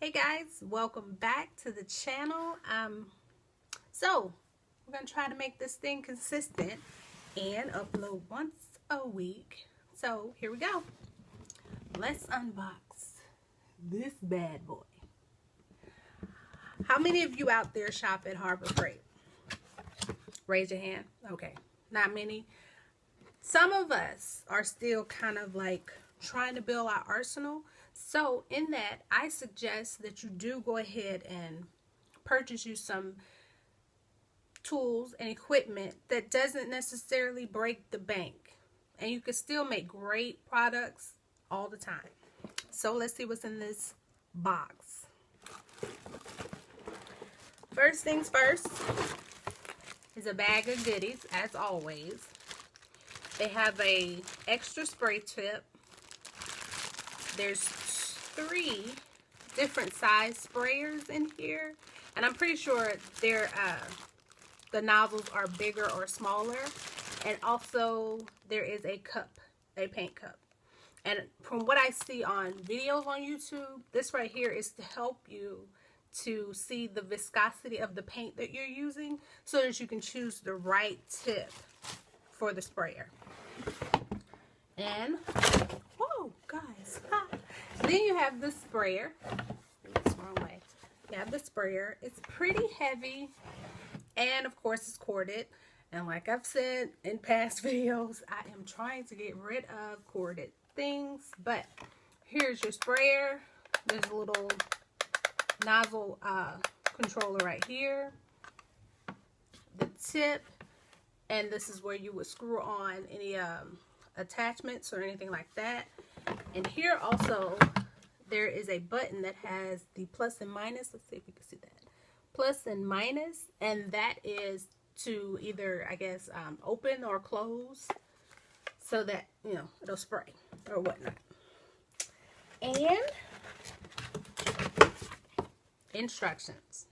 Hey guys, welcome back to the channel. So we're gonna try to make this thing consistent and upload once a week. So here we go. Let's unbox this bad boy. How many of you out there shop at Harbor Freight? Raise your hand. Okay, not many. Some of us are still kind of like trying to build our arsenal. So in that, I suggest that you do go ahead and purchase you some tools and equipment that doesn't necessarily break the bank. And you can still make great products all the time. So let's see what's in this box. First things first is a bag of goodies, as always. They have a extra spray tip. There's 3 different size sprayers in here, and I'm pretty sure they're the nozzles are bigger or smaller. And also there is a cup, a paint cup. And from what I see on videos on YouTube, this right here is to help you to see the viscosity of the paint that you're using so that you can choose the right tip for the sprayer. And whoa, guys, then you have the sprayer. It's the wrong way. You have the sprayer. It's pretty heavy, and of course it's corded. And like I've said in past videos, I am trying to get rid of corded things. But here's your sprayer. There's a little nozzle controller right here, the tip, and this is where you would screw on any attachments or anything like that. And here also there is a button that has the plus and minus. Let's see if you can see that. Plus and minus, and that is to either, I guess, open or close so that, you know, it'll spray or whatnot. And instructions.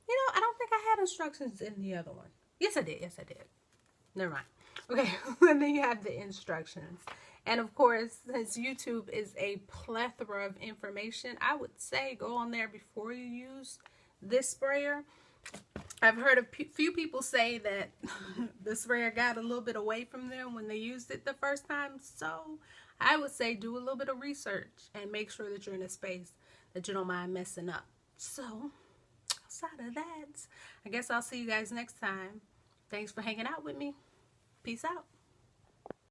You know, I don't think I had instructions in the other one. Yes, I did. Yes, I did. Never mind. Okay, and then you have the instructions. And of course, since YouTube is a plethora of information, I would say go on there before you use this sprayer. I've heard a few people say that the sprayer got a little bit away from them when they used it the first time. So I would say do a little bit of research and make sure that you're in a space that you don't mind messing up. So outside of that, I guess I'll see you guys next time. Thanks for hanging out with me. Peace out.